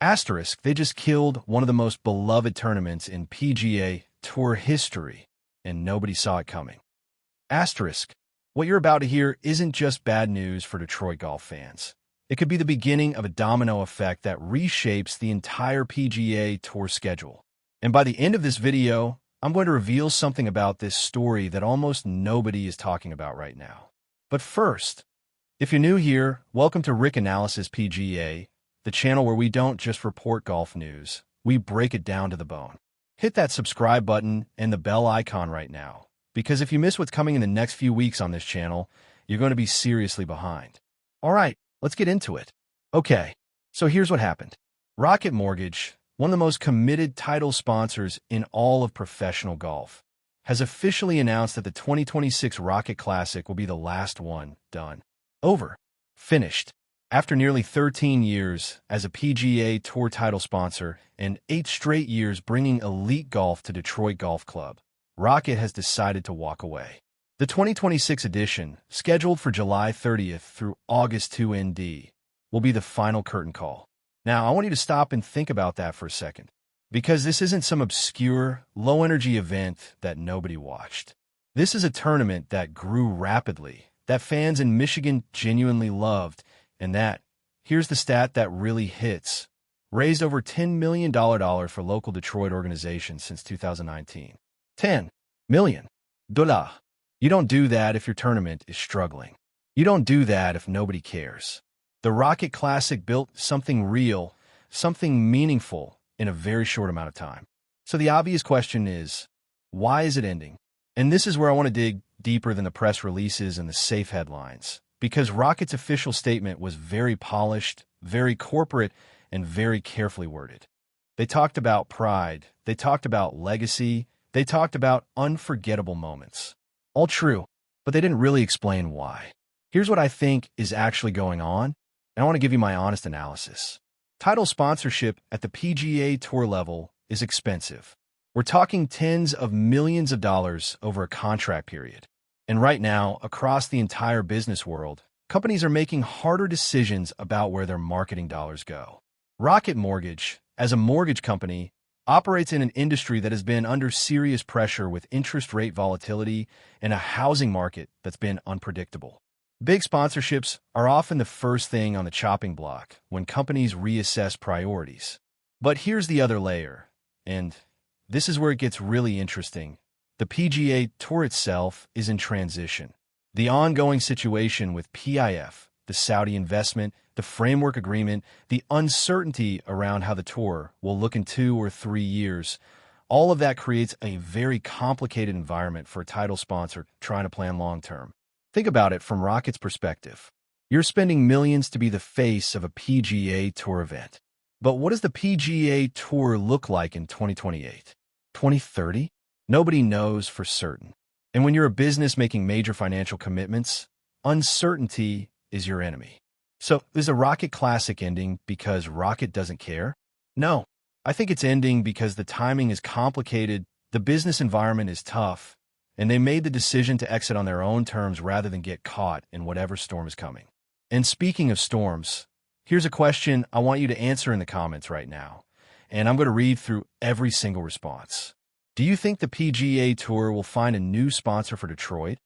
Asterisk, they just killed one of the most beloved tournaments in PGA Tour history, and nobody saw it coming. Asterisk, what you're about to hear isn't just bad news for Detroit golf fans. It could be the beginning of a domino effect that reshapes the entire PGA Tour schedule. And by the end of this video, I'm going to reveal something about this story that almost nobody is talking about right now. But first, if you're new here, welcome to Analysis PGA, the channel where we don't just report golf news, we break it down to the bone. Hit that subscribe button and the bell icon right now, because if you miss what's coming in the next few weeks on this channel, you're going to be seriously behind. All right, let's get into it. Okay, so here's what happened. Rocket Mortgage, one of the most committed title sponsors in all of professional golf, has officially announced that the 2026 Rocket Classic will be the last one done. Over. Finished. After nearly 13 years as a PGA Tour title sponsor and 8 straight years bringing elite golf to Detroit Golf Club, Rocket has decided to walk away. The 2026 edition, scheduled for July 30th through August 2 ND, will be the final curtain call. Now, I want you to stop and think about that for a second, because this isn't some obscure, low-energy event that nobody watched. This is a tournament that grew rapidly, that fans in Michigan genuinely loved, and that, here's the stat that really hits, raised over $10 million for local Detroit organizations since 2019. $10 million. You don't do that if your tournament is struggling. You don't do that if nobody cares. The Rocket Classic built something real, something meaningful in a very short amount of time. So the obvious question is, why is it ending? And this is where I want to dig deeper than the press releases and the safe headlines, because Rocket's official statement was very polished, very corporate, and very carefully worded. They talked about pride, they talked about legacy, they talked about unforgettable moments. All true, but they didn't really explain why. Here's what I think is actually going on, and I want to give you my honest analysis. Title sponsorship at the PGA Tour level is expensive. We're talking tens of millions of dollars over a contract period. And right now, across the entire business world, companies are making harder decisions about where their marketing dollars go. Rocket Mortgage, as a mortgage company, operates in an industry that has been under serious pressure with interest rate volatility and a housing market that's been unpredictable. Big sponsorships are often the first thing on the chopping block when companies reassess priorities. But here's the other layer, and this is where it gets really interesting. The PGA Tour itself is in transition. The ongoing situation with PIF, the Saudi investment, the framework agreement, the uncertainty around how the tour will look in 2 or 3 years, all of that creates a very complicated environment for a title sponsor trying to plan long-term. Think about it from Rocket's perspective. You're spending millions to be the face of a PGA Tour event. But what does the PGA Tour look like in 2028? 2030? Nobody knows for certain. And when you're a business making major financial commitments, uncertainty is your enemy. So is the Rocket Classic ending because Rocket doesn't care? No. I think it's ending because the timing is complicated, the business environment is tough, and they made the decision to exit on their own terms rather than get caught in whatever storm is coming. And speaking of storms, here's a question I want you to answer in the comments right now, and I'm going to read through every single response. Do you think the PGA Tour will find a new sponsor for Detroit?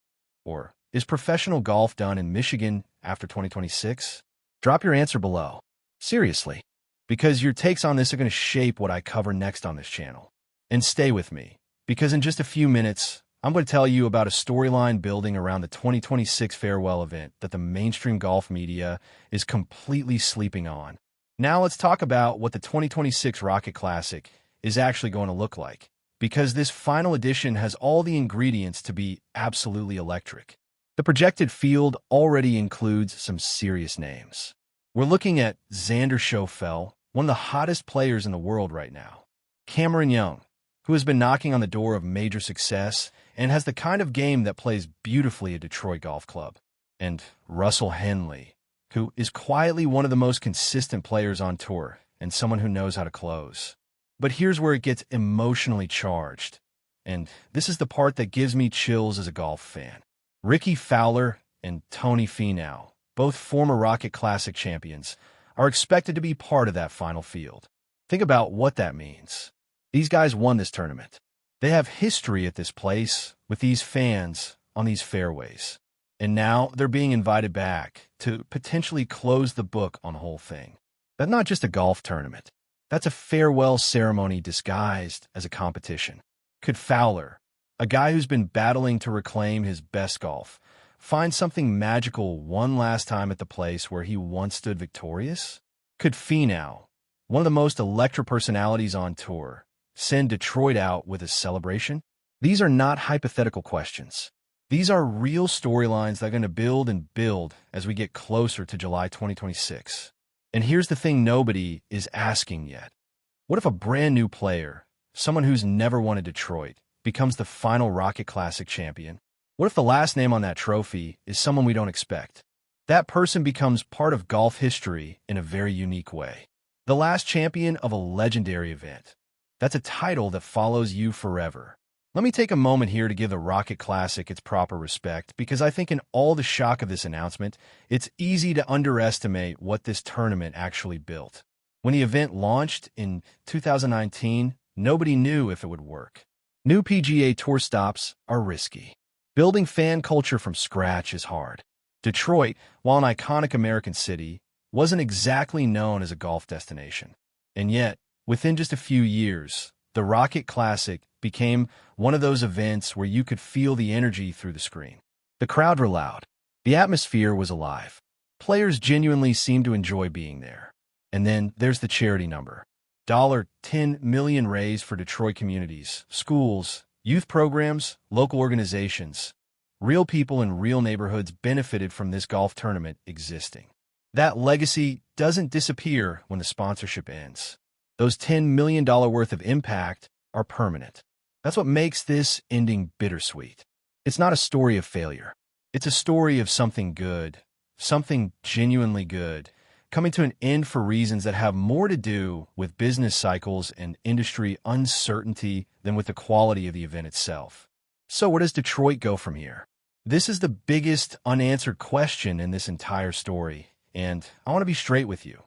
Or is professional golf done in Michigan after 2026? Drop your answer below. Seriously, because your takes on this are going to shape what I cover next on this channel. And stay with me, because in just a few minutes, I'm going to tell you about a storyline building around the 2026 farewell event that the mainstream golf media is completely sleeping on. Now let's talk about what the 2026 Rocket Classic is actually going to look like, because this final edition has all the ingredients to be absolutely electric. The projected field already includes some serious names. We're looking at Xander Schauffele, one of the hottest players in the world right now. Cameron Young, who has been knocking on the door of major success and has the kind of game that plays beautifully at Detroit Golf Club. And Russell Henley, who is quietly one of the most consistent players on tour and someone who knows how to close. But here's where it gets emotionally charged, and this is the part that gives me chills as a golf fan. Fowler and Finau, both former Rocket Classic champions, are expected to be part of that final field. Think about what that means. These guys won this tournament. They have history at this place with these fans on these fairways. And now they're being invited back to potentially close the book on the whole thing. That's not just a golf tournament. That's a farewell ceremony disguised as a competition. Could Fowler, a guy who's been battling to reclaim his best golf, find something magical one last time at the place where he once stood victorious? Could Finau, one of the most electric personalities on tour, send Detroit out with a celebration? These are not hypothetical questions. These are real storylines that are going to build and build as we get closer to July 2026. And here's the thing nobody is asking yet. What if a brand new player, someone who's never won at Detroit, becomes the final Rocket Classic champion? What if the last name on that trophy is someone we don't expect? That person becomes part of golf history in a very unique way. The last champion of a legendary event. That's a title that follows you forever. Let me take a moment here to give the Rocket Classic its proper respect, because I think in all the shock of this announcement, it's easy to underestimate what this tournament actually built. When the event launched in 2019, nobody knew if it would work. New PGA Tour stops are risky. Building fan culture from scratch is hard. Detroit, while an iconic American city, wasn't exactly known as a golf destination. And yet, within just a few years, the Rocket Classic became one of those events where you could feel the energy through the screen. The crowd were loud. The atmosphere was alive. Players genuinely seemed to enjoy being there. And then there's the charity number. $10 million raised for Detroit communities, schools, youth programs, local organizations. Real people in real neighborhoods benefited from this golf tournament existing. That legacy doesn't disappear when the sponsorship ends. Those $10 million worth of impact are permanent. That's what makes this ending bittersweet. It's not a story of failure. It's a story of something good, something genuinely good, coming to an end for reasons that have more to do with business cycles and industry uncertainty than with the quality of the event itself. So where does Detroit go from here? This is the biggest unanswered question in this entire story, and I want to be straight with you.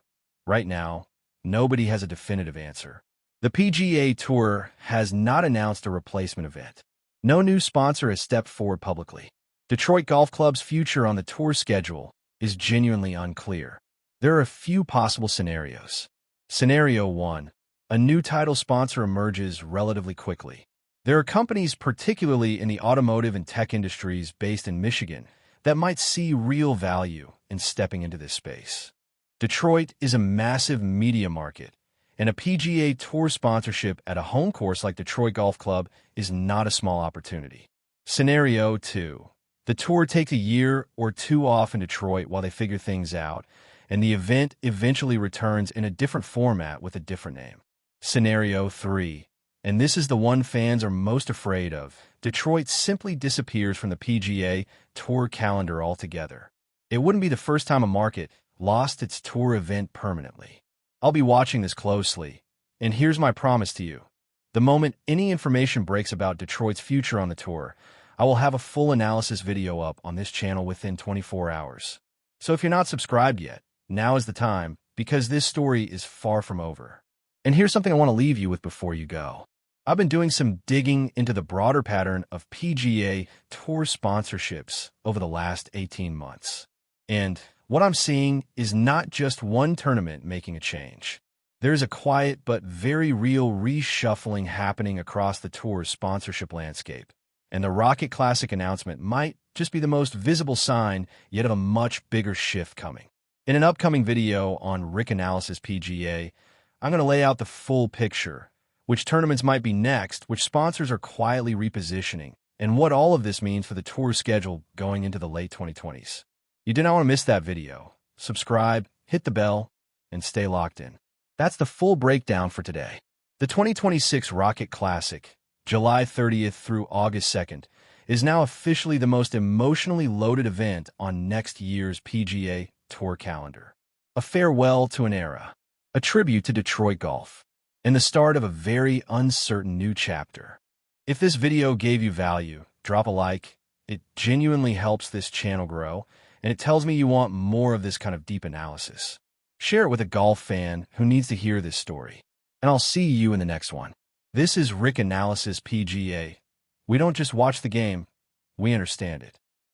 Right now, nobody has a definitive answer. The PGA Tour has not announced a replacement event. No new sponsor has stepped forward publicly. Detroit Golf Club's future on the tour schedule is genuinely unclear. There are a few possible scenarios. Scenario 1. A new title sponsor emerges relatively quickly. There are companies, particularly in the automotive and tech industries based in Michigan, that might see real value in stepping into this space. Detroit is a massive media market, and a PGA Tour sponsorship at a home course like Detroit Golf Club is not a small opportunity. Scenario 2. The tour takes a year or two off in Detroit while they figure things out, and the event eventually returns in a different format with a different name. Scenario 3. And this is the one fans are most afraid of. Detroit simply disappears from the PGA Tour calendar altogether. It wouldn't be the first time a market lost its tour event permanently. I'll be watching this closely, and here's my promise to you. The moment any information breaks about Detroit's future on the tour, I will have a full analysis video up on this channel within 24 hours. So if you're not subscribed yet, now is the time, because this story is far from over. And here's something I want to leave you with before you go. I've been doing some digging into the broader pattern of PGA Tour sponsorships over the last 18 months. And what I'm seeing is not just one tournament making a change. There's a quiet but very real reshuffling happening across the tour's sponsorship landscape. And the Rocket Classic announcement might just be the most visible sign yet of a much bigger shift coming. In an upcoming video on Analysis PGA, I'm going to lay out the full picture, which tournaments might be next, which sponsors are quietly repositioning, and what all of this means for the tour schedule going into the late 2020s. You do not want to miss that video. Subscribe, hit the bell, and stay locked in. That's the full breakdown for today. The 2026 Rocket Classic, July 30th through August 2nd, is now officially the most emotionally loaded event on next year's PGA Tour calendar. A farewell to an era, a tribute to Detroit golf, and the start of a very uncertain new chapter. If this video gave you value, drop a like. It genuinely helps this channel grow, and it tells me you want more of this kind of deep analysis. Share it with a golf fan who needs to hear this story. And I'll see you in the next one. This is Rick Analysis PGA. We don't just watch the game, we understand it.